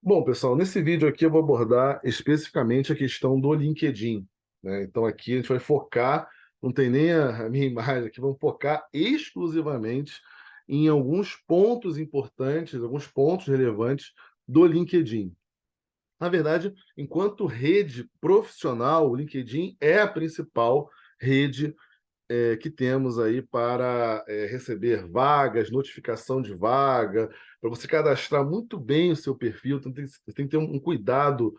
Bom, pessoal, nesse vídeo aqui eu vou abordar especificamente a questão do LinkedIn, né? Então aqui a gente vai focar, não tem nem a minha imagem aqui, vamos focar exclusivamente em alguns pontos importantes, alguns pontos relevantes do LinkedIn. Na verdade, enquanto rede profissional, o LinkedIn é a principal rede que temos aí para receber vagas, notificação de vaga, para você cadastrar muito bem o seu perfil. Então, você tem que ter um cuidado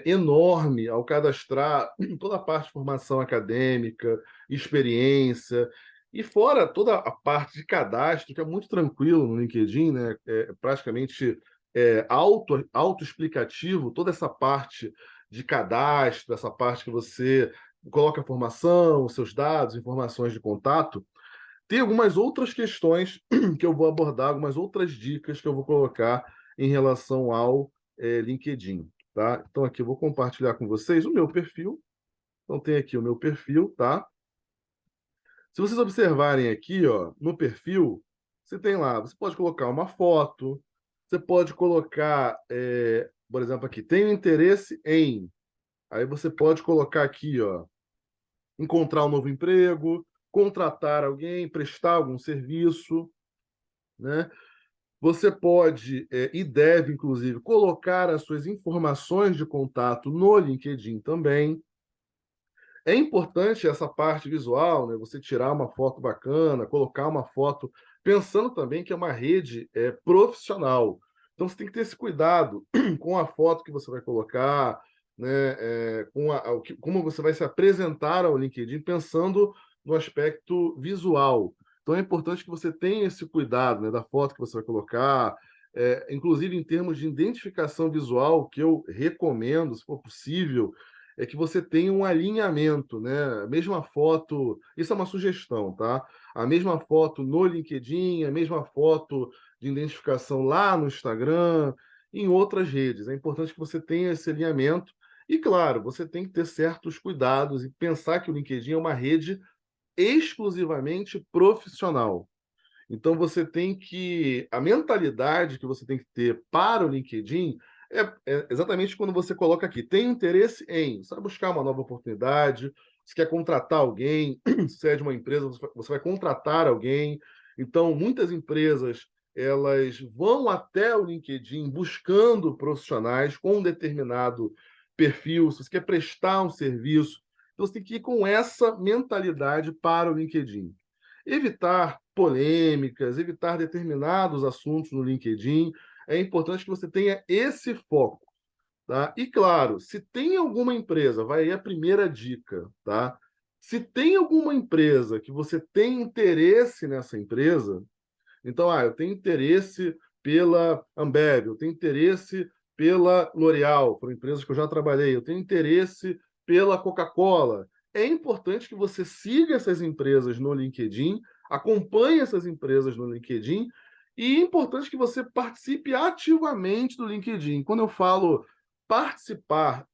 enorme ao cadastrar toda a parte de formação acadêmica, experiência, e fora toda a parte de cadastro, que é muito tranquilo no LinkedIn, né? Praticamente auto-explicativo, toda essa parte de cadastro, essa parte que você coloca a formação, os seus dados, informações de contato. Tem algumas outras questões que eu vou abordar, algumas outras dicas que eu vou colocar em relação ao LinkedIn, tá? Então aqui eu vou compartilhar com vocês o meu perfil. Então tem aqui o meu perfil, tá? Se vocês observarem aqui, ó, no perfil, você tem lá, você pode colocar uma foto, você pode colocar, por exemplo, aqui, tenho interesse em. Aí você pode colocar aqui, ó, encontrar um novo emprego, contratar alguém, prestar algum serviço, né? Você pode e deve, inclusive, colocar as suas informações de contato no LinkedIn também. É importante essa parte visual, né? Você tirar uma foto bacana, colocar uma foto, pensando também que é uma rede profissional. Então você tem que ter esse cuidado com a foto que você vai colocar, né? Como você vai se apresentar ao LinkedIn, pensando no aspecto visual. Então é importante que você tenha esse cuidado, né, da foto que você vai colocar, inclusive em termos de identificação visual, o que eu recomendo, se for possível, é que você tenha um alinhamento, né? A mesma foto, isso é uma sugestão, tá? A mesma foto no LinkedIn, a mesma foto de identificação lá no Instagram, em outras redes. É importante que você tenha esse alinhamento. E, claro, você tem que ter certos cuidados e pensar que o LinkedIn é uma rede exclusivamente profissional. Então você tem que. A mentalidade que você tem que ter para o LinkedIn é exatamente quando você coloca aqui, tem interesse em, você vai buscar uma nova oportunidade, você quer contratar alguém, se você é de uma empresa, você vai contratar alguém. Então, muitas empresas elas vão até o LinkedIn buscando profissionais com um determinado perfil, se você quer prestar um serviço, então você tem que ir com essa mentalidade para o LinkedIn. Evitar polêmicas, evitar determinados assuntos no LinkedIn. É importante que você tenha esse foco, tá? E claro, se tem alguma empresa, vai aí a primeira dica, tá? Se tem alguma empresa que você tem interesse nessa empresa, então, eu tenho interesse pela Ambev, eu tenho interesse pela L'Oréal, foram empresas que eu já trabalhei, eu tenho interesse pela Coca-Cola. É importante que você siga essas empresas no LinkedIn, acompanhe essas empresas no LinkedIn, e é importante que você participe ativamente do LinkedIn. Quando eu falo participar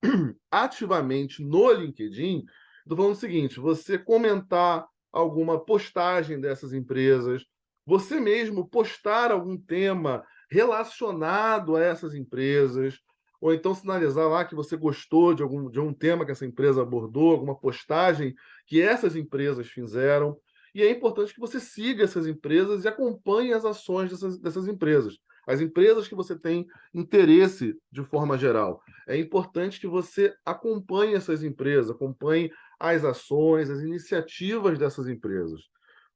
ativamente no LinkedIn, estou falando o seguinte: você comentar alguma postagem dessas empresas, você mesmo postar algum tema relacionado a essas empresas, ou então sinalizar lá que você gostou de um tema que essa empresa abordou, alguma postagem que essas empresas fizeram. E é importante que você siga essas empresas e acompanhe as ações dessas empresas. As empresas que você tem interesse de forma geral. É importante que você acompanhe essas empresas, acompanhe as ações, as iniciativas dessas empresas.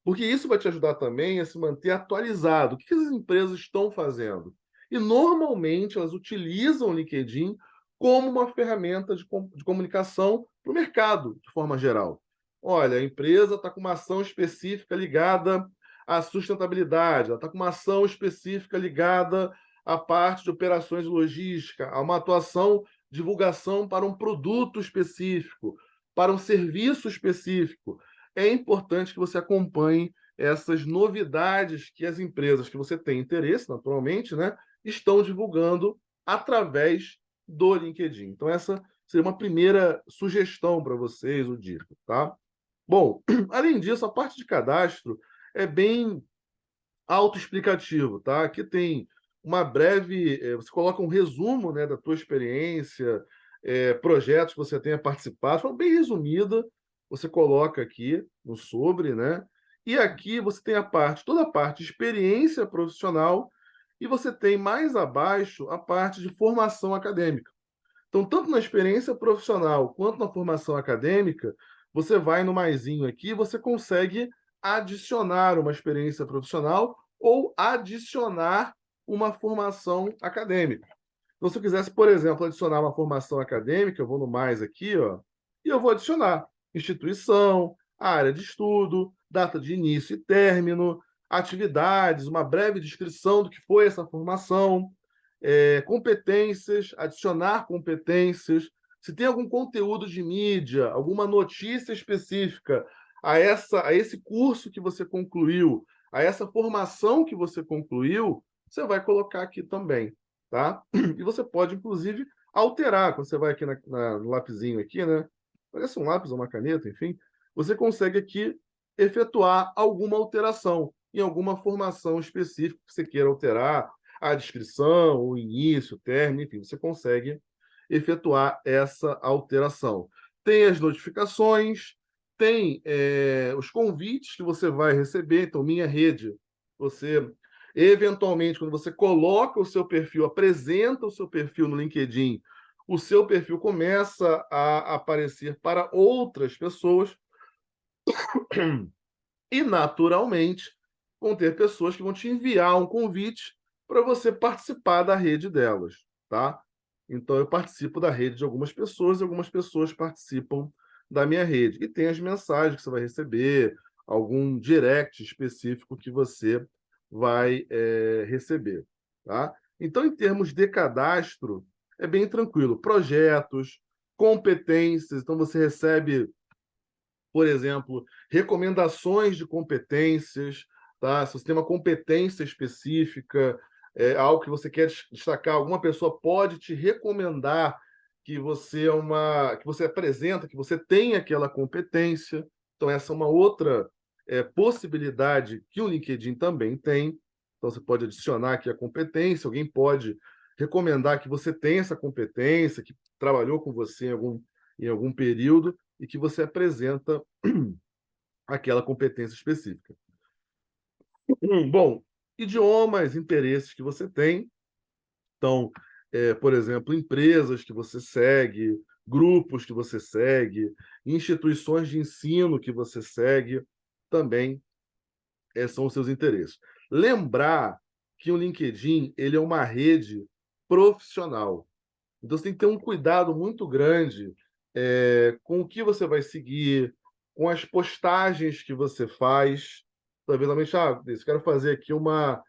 Porque isso vai te ajudar também a se manter atualizado. O que essas empresas estão fazendo? E normalmente elas utilizam o LinkedIn como uma ferramenta de comunicação para o mercado, de forma geral. Olha, a empresa está com uma ação específica ligada à sustentabilidade, ela está com uma ação específica ligada à parte de operações de logística, a uma atuação, divulgação para um produto específico, para um serviço específico. É importante que você acompanhe essas novidades que as empresas que você tem interesse, naturalmente, né, estão divulgando através do LinkedIn. Então, essa seria uma primeira sugestão para vocês, o dica, tá? Bom, além disso, a parte de cadastro é bem autoexplicativo, tá? Aqui tem uma breve, você coloca um resumo, né, da tua experiência, projetos que você tenha participado, de forma bem resumida, você coloca aqui no sobre, né? E aqui você tem toda a parte de experiência profissional e você tem mais abaixo a parte de formação acadêmica. Então, tanto na experiência profissional quanto na formação acadêmica, você vai no maisinho aqui, você consegue adicionar uma experiência profissional ou adicionar uma formação acadêmica. Então, se eu quisesse, por exemplo, adicionar uma formação acadêmica, eu vou no mais aqui, ó, e eu vou adicionar instituição, área de estudo, data de início e término, atividades, uma breve descrição do que foi essa formação, competências, adicionar competências. Se tem algum conteúdo de mídia, alguma notícia específica a esse curso que você concluiu, a essa formação que você concluiu, você vai colocar aqui também, tá? E você pode, inclusive, alterar. Quando você vai aqui no lapisinho aqui, né? Parece um lápis ou uma caneta, enfim. Você consegue aqui efetuar alguma alteração em alguma formação específica que você queira alterar, a descrição, o início, o término, enfim, você consegue efetuar essa alteração. Tem as notificações, tem os convites que você vai receber. Então, Minha Rede, você, eventualmente, quando você coloca o seu perfil, apresenta o seu perfil no LinkedIn, o seu perfil começa a aparecer para outras pessoas e, naturalmente, vão ter pessoas que vão te enviar um convite para você participar da rede delas, tá? Então, eu participo da rede de algumas pessoas e algumas pessoas participam da minha rede. E tem as mensagens que você vai receber, algum direct específico que você vai receber, tá? Então, em termos de cadastro, é bem tranquilo. Projetos, competências, então você recebe, por exemplo, recomendações de competências, tá? Se você tem uma competência específica, algo que você quer destacar, alguma pessoa pode te recomendar que você apresenta, que você tem aquela competência. Então, essa é uma outra possibilidade que o LinkedIn também tem. Então, você pode adicionar aqui a competência, alguém pode recomendar que você tem essa competência, que trabalhou com você em algum período, e que você apresenta aquela competência específica. Bom, idiomas, interesses que você tem. Então, por exemplo, empresas que você segue, grupos que você segue, instituições de ensino que você segue, também são os seus interesses. Lembrar que o LinkedIn ele é uma rede profissional. Então, você tem que ter um cuidado muito grande com o que você vai seguir, com as postagens que você faz. Então, eventualmente, eu quero fazer aqui uma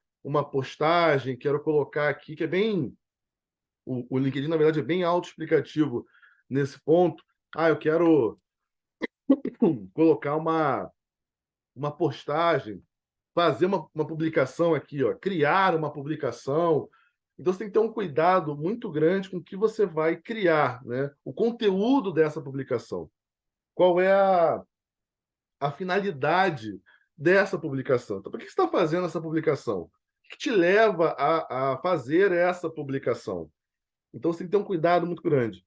postagem, quero colocar aqui, que é bem. O LinkedIn, na verdade, é bem autoexplicativo nesse ponto. Eu quero colocar uma postagem, fazer uma publicação aqui, ó, criar uma publicação. Então, você tem que ter um cuidado muito grande com o que você vai criar, né? O conteúdo dessa publicação. Qual é a finalidade dessa publicação? Então, por que você está fazendo essa publicação? O que te leva a fazer essa publicação? Então, você tem que ter um cuidado muito grande.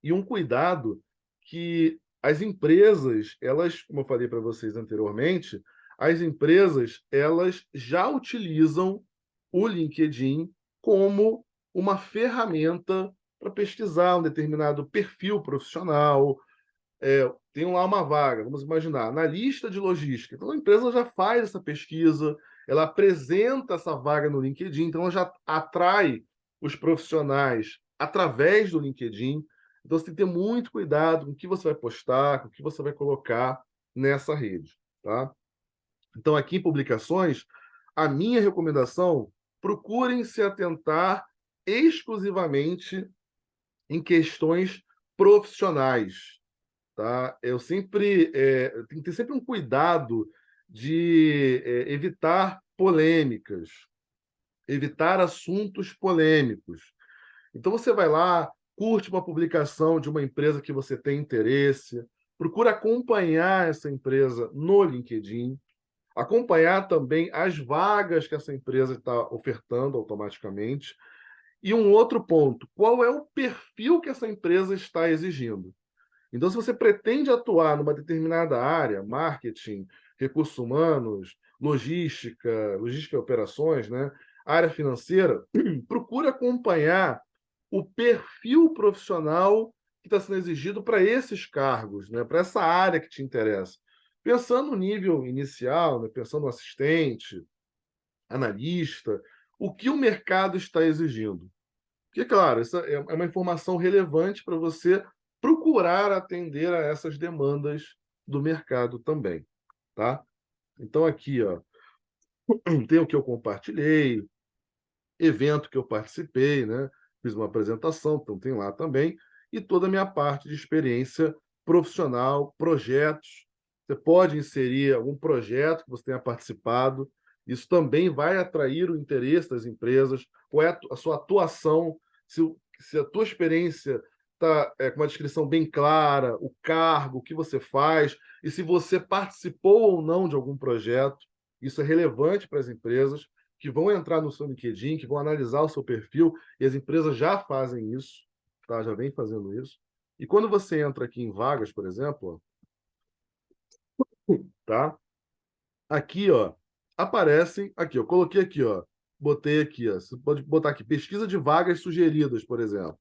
E um cuidado que as empresas, elas, como eu falei para vocês anteriormente, as empresas, elas já utilizam o LinkedIn como uma ferramenta para pesquisar um determinado perfil profissional. Tem lá uma vaga, vamos imaginar, na lista de logística. Então, a empresa já faz essa pesquisa, ela apresenta essa vaga no LinkedIn, então ela já atrai os profissionais através do LinkedIn. Então, você tem que ter muito cuidado com o que você vai postar, com o que você vai colocar nessa rede, tá? Então, aqui em publicações, a minha recomendação, procurem se atentar exclusivamente em questões profissionais, tá? Eu sempre tem que ter sempre um cuidado de evitar polêmicas, evitar assuntos polêmicos. Então você vai lá, curte uma publicação de uma empresa que você tem interesse, procura acompanhar essa empresa no LinkedIn. Acompanhar também as vagas que essa empresa está ofertando automaticamente. E um outro ponto, qual é o perfil que essa empresa está exigindo? Então, se você pretende atuar numa determinada área, marketing, recursos humanos, logística e operações, né, área financeira, procure acompanhar o perfil profissional que está sendo exigido para esses cargos, né, para essa área que te interessa. Pensando no nível inicial, né, pensando no assistente, analista, o que o mercado está exigindo. Porque, claro, isso é uma informação relevante para você procurar atender a essas demandas do mercado também, tá? Então, aqui, ó, tem o que eu compartilhei, evento que eu participei, né? Fiz uma apresentação, então tem lá também, e toda a minha parte de experiência profissional, projetos. Você pode inserir algum projeto que você tenha participado, isso também vai atrair o interesse das empresas, qual é a sua atuação, se a tua experiência está com uma descrição bem clara, o cargo, o que você faz, e se você participou ou não de algum projeto, isso é relevante para as empresas que vão entrar no seu LinkedIn, que vão analisar o seu perfil, e as empresas já fazem isso, tá? Já vem fazendo isso. E quando você entra aqui em vagas, por exemplo, tá? Aqui, ó, aparecem aqui, eu coloquei aqui, ó, botei aqui, ó, você pode botar aqui pesquisa de vagas sugeridas, por exemplo.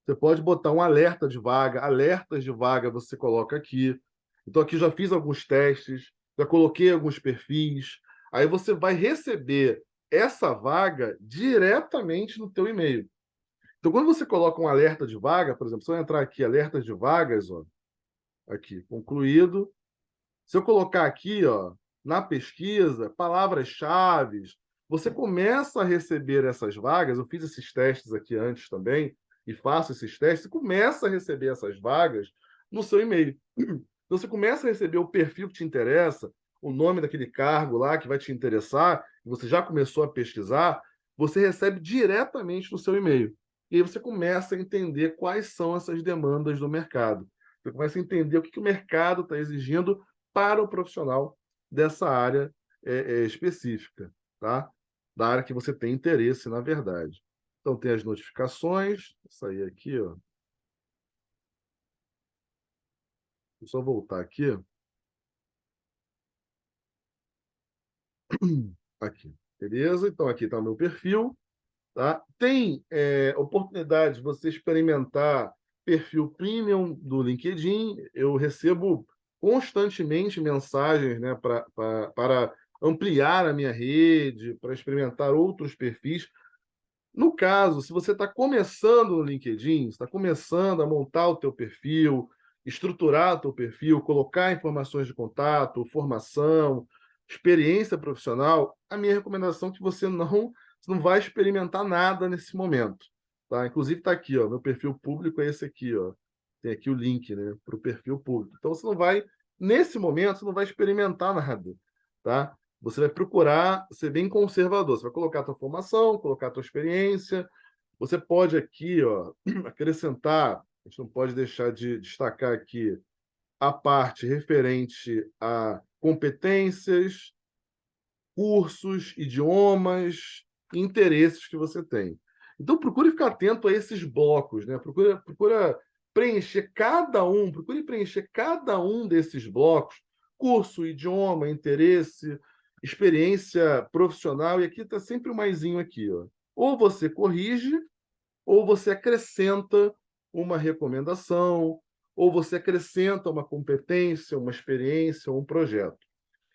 Você pode botar um alerta de vaga, alertas de vaga você coloca aqui. Então aqui já fiz alguns testes, já coloquei alguns perfis. Aí você vai receber essa vaga diretamente no teu e-mail. Então quando você coloca um alerta de vaga, por exemplo, se eu entrar aqui, alertas de vagas, ó, aqui, concluído. Se eu colocar aqui, ó, na pesquisa, palavras-chave, você começa a receber essas vagas. Eu fiz esses testes aqui antes também, e faço esses testes, e começa a receber essas vagas no seu e-mail. Então, você começa a receber o perfil que te interessa, o nome daquele cargo lá que vai te interessar, você já começou a pesquisar, você recebe diretamente no seu e-mail. E aí você começa a entender quais são essas demandas do mercado. Você começa a entender o que o mercado está exigindo para o profissional dessa área específica, tá? Da área que você tem interesse, na verdade. Então, tem as notificações, isso aí aqui, ó. Vou só voltar aqui. Aqui, beleza? Então, aqui está o meu perfil, tá? Tem oportunidade de você experimentar perfil premium do LinkedIn. Eu recebo constantemente mensagens, né, para ampliar a minha rede, para experimentar outros perfis. No caso, se você está começando no LinkedIn, está começando a montar o teu perfil, estruturar o teu perfil, colocar informações de contato, formação, experiência profissional, a minha recomendação é que você não vai experimentar nada nesse momento, tá? Inclusive está aqui, ó, meu perfil público é esse aqui, ó. Tem aqui o link, né, para o perfil público. Então você não vai, nesse momento, você não vai experimentar nada, tá? Você vai procurar ser bem conservador. Você vai colocar a tua formação, colocar a tua experiência. Você pode aqui, ó, acrescentar, a gente não pode deixar de destacar aqui a parte referente a competências, cursos, idiomas, interesses que você tem. Então, procure ficar atento a esses blocos, né? Procura procure preencher cada um desses blocos, curso, idioma, interesse, experiência profissional, e aqui está sempre o maisinho aqui, ó. Ou você corrige, ou você acrescenta uma recomendação, ou você acrescenta uma competência, uma experiência, um projeto.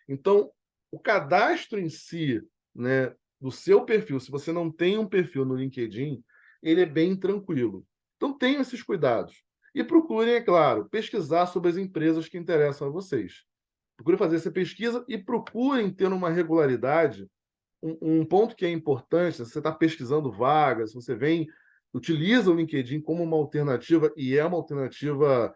Então, o cadastro em si, né, do seu perfil, se você não tem um perfil no LinkedIn, ele é bem tranquilo. Então, tenham esses cuidados. E procurem, é claro, pesquisar sobre as empresas que interessam a vocês. Procurem fazer essa pesquisa e procurem ter uma regularidade. Um ponto que é importante, se você está pesquisando vagas, se você utiliza o LinkedIn como uma alternativa, e é uma alternativa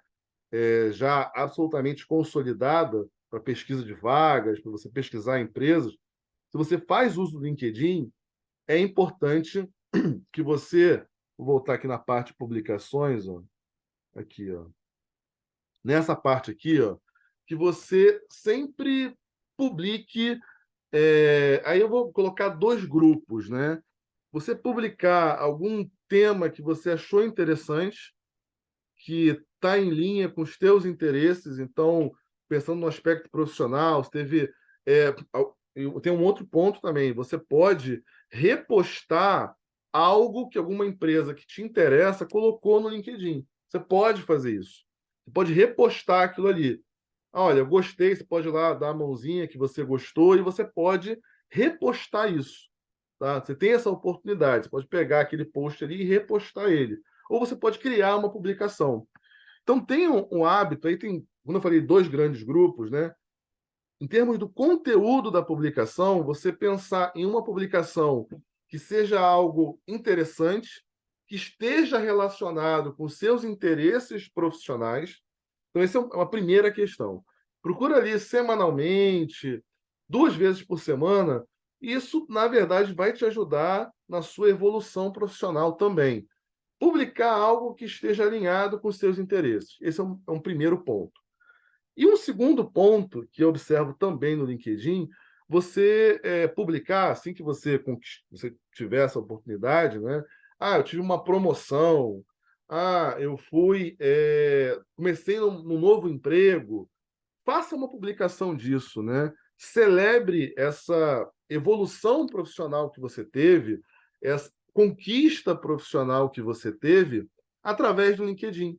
já absolutamente consolidada para pesquisa de vagas, para você pesquisar empresas, se você faz uso do LinkedIn, é importante que você, vou voltar aqui na parte de publicações, ó, aqui, ó, nessa parte aqui, ó, que você sempre publique. Aí eu vou colocar dois grupos, né? Você publicar algum tema que você achou interessante, que está em linha com os teus interesses. Então, pensando no aspecto profissional, você teve. Tem um outro ponto também. Você pode repostar algo que alguma empresa que te interessa colocou no LinkedIn. Você pode fazer isso. Você pode repostar aquilo ali. Olha, eu gostei, você pode ir lá dar a mãozinha que você gostou e você pode repostar isso. Tá? Você tem essa oportunidade. Você pode pegar aquele post ali e repostar ele. Ou você pode criar uma publicação. Então, tem um hábito, aí tem, quando eu falei dois grandes grupos, né? Em termos do conteúdo da publicação, você pensar em uma publicação que seja algo interessante, que esteja relacionado com seus interesses profissionais. Então, essa é uma primeira questão. Procura ali semanalmente, 2 vezes por semana. Isso, na verdade, vai te ajudar na sua evolução profissional também. Publicar algo que esteja alinhado com os seus interesses. Esse é um primeiro ponto. E um segundo ponto que eu observo também no LinkedIn, você publicar, assim que você tiver essa oportunidade, né? Eu tive uma promoção. Eu comecei num novo emprego. Faça uma publicação disso, né? Celebre essa evolução profissional que você teve, essa conquista profissional que você teve através do LinkedIn.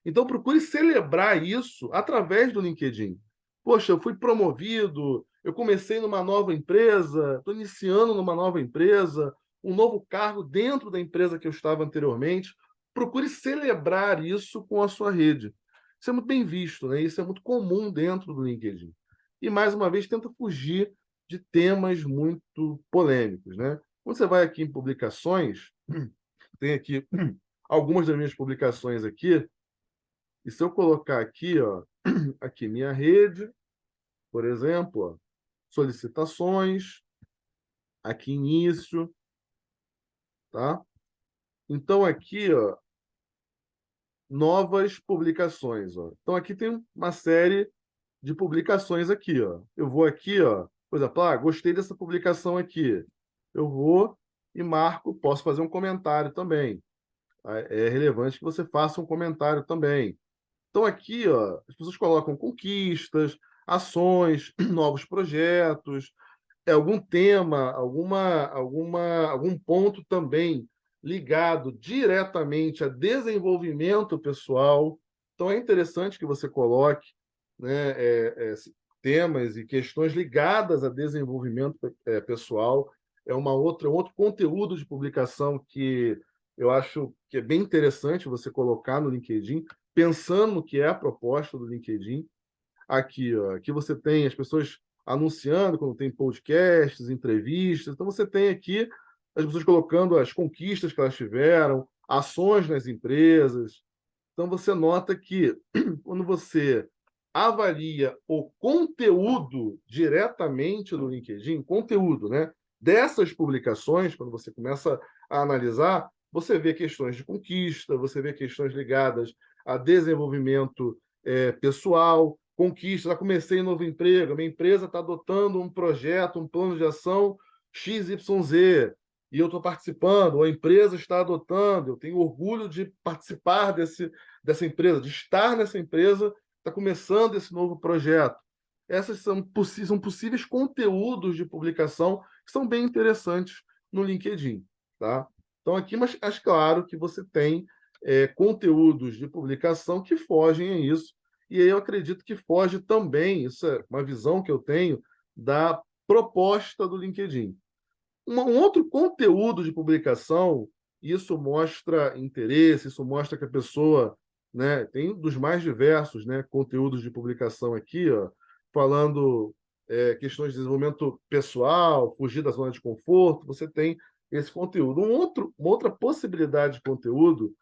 Então, procure celebrar isso através do LinkedIn. Poxa, eu fui promovido, eu comecei numa nova empresa, estou iniciando numa nova empresa, um novo cargo dentro da empresa que eu estava anteriormente. Procure celebrar isso com a sua rede. Isso é muito bem visto, né? Isso é muito comum dentro do LinkedIn. E, mais uma vez, tenta fugir de temas muito polêmicos, né? Quando você vai aqui em publicações, tem aqui algumas das minhas publicações aqui, e se eu colocar aqui, ó, aqui minha rede, por exemplo, ó, solicitações, aqui início, tá? Então aqui, ó, novas publicações, ó. Então aqui tem uma série de publicações aqui, ó. Eu vou aqui, ó, por exemplo, gostei dessa publicação aqui. Eu vou e marco, posso fazer um comentário também. É relevante que você faça um comentário também. Então, aqui, ó, as pessoas colocam conquistas, ações, novos projetos, algum tema, algum ponto também ligado diretamente a desenvolvimento pessoal. Então, é interessante que você coloque, né, temas e questões ligadas a desenvolvimento pessoal. Um outro conteúdo de publicação que eu acho que é bem interessante você colocar no LinkedIn, pensando no que é a proposta do LinkedIn. Aqui, ó, aqui você tem as pessoas anunciando quando tem podcasts, entrevistas. Então você tem aqui as pessoas colocando as conquistas que elas tiveram, ações nas empresas. Então você nota que quando você avalia o conteúdo diretamente do LinkedIn, conteúdo, né, dessas publicações, quando você começa a analisar, você vê questões de conquista, você vê questões ligadas a desenvolvimento pessoal, conquista. Já comecei um novo emprego, a minha empresa está adotando um projeto, um plano de ação XYZ, e eu estou participando, ou a empresa está adotando, eu tenho orgulho de participar dessa empresa, de estar nessa empresa, está começando esse novo projeto. Essas são possíveis conteúdos de publicação que são bem interessantes no LinkedIn. Tá? Então, aqui, mas claro que você tem conteúdos de publicação que fogem a isso, e aí eu acredito que foge também, isso é uma visão que eu tenho, da proposta do LinkedIn. Um outro conteúdo de publicação, isso mostra interesse, isso mostra que a pessoa, né, tem dos mais diversos, né, conteúdos de publicação aqui, ó, falando questões de desenvolvimento pessoal, fugir da zona de conforto, você tem esse conteúdo. Uma outra possibilidade de conteúdo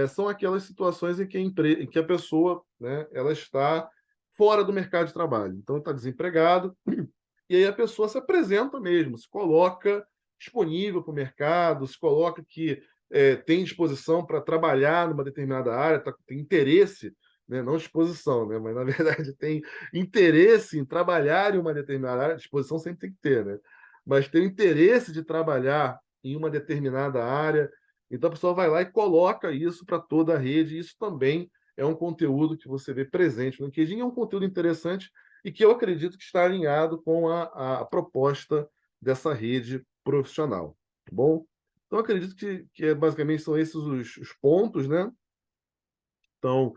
são aquelas situações em que a pessoa, né, ela está fora do mercado de trabalho. Então, está desempregado, e aí a pessoa se apresenta mesmo, se coloca disponível para o mercado, se coloca que tem disposição para trabalhar numa determinada área, tem interesse, né? Não disposição, né? Mas, na verdade, tem interesse em trabalhar em uma determinada área, disposição sempre tem que ter, né? Mas tem o interesse de trabalhar em uma determinada área, então a pessoa vai lá e coloca isso para toda a rede, e isso também é um conteúdo que você vê presente no LinkedIn, é um conteúdo interessante e que eu acredito que está alinhado com a proposta dessa rede profissional, tá bom? Então, eu acredito que basicamente são esses os pontos, né? Então,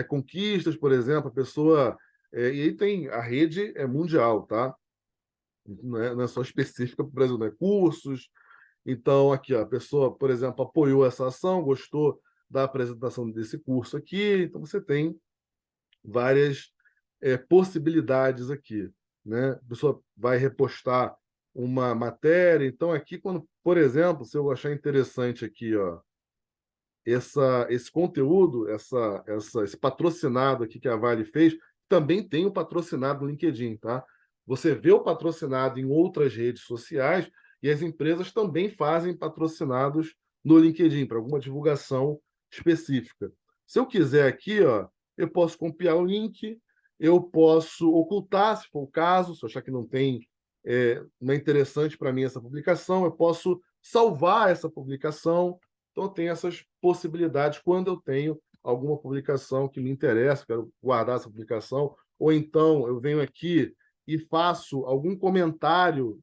conquistas, por exemplo, a pessoa. E aí tem a rede é mundial, tá? Não é só específica para o Brasil, né? Cursos. Então, aqui, ó, a pessoa, por exemplo, apoiou essa ação, gostou da apresentação desse curso aqui. Então, você tem várias possibilidades aqui, né? A pessoa vai repostar uma matéria. Então, aqui, quando, por exemplo, se eu achar interessante aqui, ó, esse conteúdo, esse patrocinado aqui que a Vale fez, também tem o patrocinado no LinkedIn, tá? Você vê o patrocinado em outras redes sociais e as empresas também fazem patrocinados no LinkedIn para alguma divulgação específica. Se eu quiser aqui, ó, eu posso copiar o link, eu posso ocultar, se for o caso, se eu achar que não é interessante para mim essa publicação, eu posso salvar essa publicação. Então, eu tenho essas possibilidades quando eu tenho alguma publicação que me interessa, quero guardar essa publicação, ou então eu venho aqui e faço algum comentário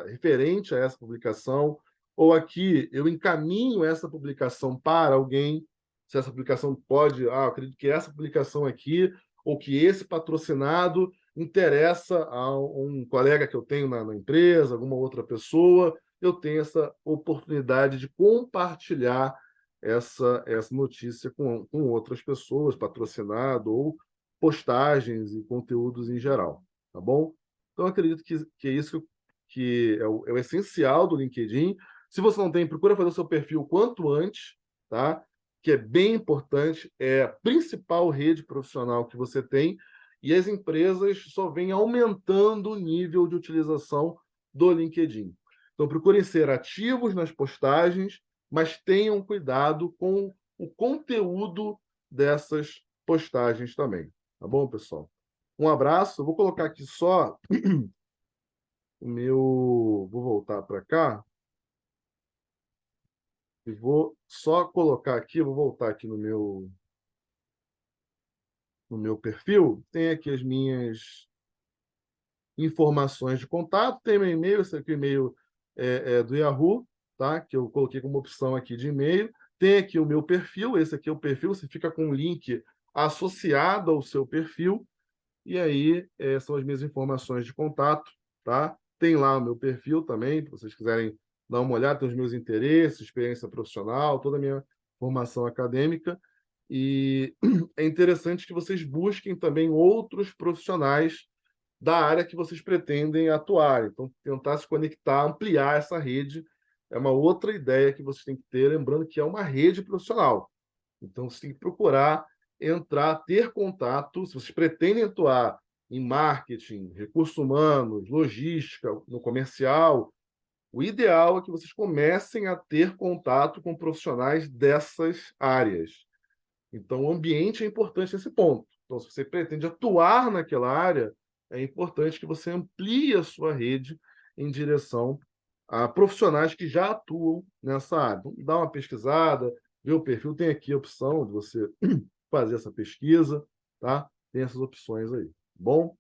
referente a essa publicação, ou aqui eu encaminho essa publicação para alguém, se essa publicação pode, eu acredito que essa publicação aqui, ou que esse patrocinado interessa a um colega que eu tenho na empresa, alguma outra pessoa, eu tenho essa oportunidade de compartilhar essa notícia com outras pessoas, patrocinado ou postagens e conteúdos em geral, tá bom? Então, eu acredito que é isso que é o essencial do LinkedIn. Se você não tem, procura fazer o seu perfil quanto antes, tá? Que é bem importante, é a principal rede profissional que você tem, e as empresas só vêm aumentando o nível de utilização do LinkedIn. Então, procurem ser ativos nas postagens, mas tenham cuidado com o conteúdo dessas postagens também. Tá bom, pessoal? Um abraço. Eu vou colocar aqui só o meu. Vou voltar para cá e vou só colocar aqui. Vou voltar aqui no meu perfil. Tem aqui as minhas informações de contato. Tem meu e-mail, esse aqui é o e-mail do Yahoo, tá? Que eu coloquei como opção aqui de e-mail. Tem aqui o meu perfil, esse aqui é o perfil, você fica com o link associado ao seu perfil, e aí são as minhas informações de contato, tá? Tem lá o meu perfil também, se vocês quiserem dar uma olhada, tem os meus interesses, experiência profissional, toda a minha formação acadêmica, e é interessante que vocês busquem também outros profissionais da área que vocês pretendem atuar. Então, tentar se conectar, ampliar essa rede é uma outra ideia que vocês têm que ter, lembrando que é uma rede profissional. Então, você tem que procurar entrar, ter contato, se vocês pretendem atuar em marketing, recursos humanos, logística, no comercial, o ideal é que vocês comecem a ter contato com profissionais dessas áreas. Então, o ambiente é importante nesse ponto. Então, se você pretende atuar naquela área, é importante que você amplie a sua rede em direção a profissionais que já atuam nessa área. Então, dá uma pesquisada, vê o perfil, tem aqui a opção de você fazer essa pesquisa, tá? Tem essas opções aí. Bom,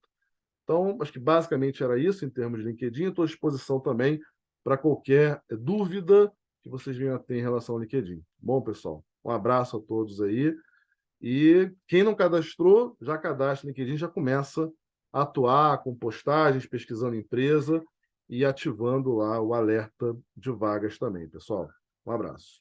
então, acho que basicamente era isso em termos de LinkedIn. Estou à disposição também para qualquer dúvida que vocês venham a ter em relação ao LinkedIn. Bom, pessoal, um abraço a todos aí. E quem não cadastrou, já cadastra no LinkedIn, já começa a atuar com postagens, pesquisando empresa e ativando lá o alerta de vagas também, pessoal. Um abraço.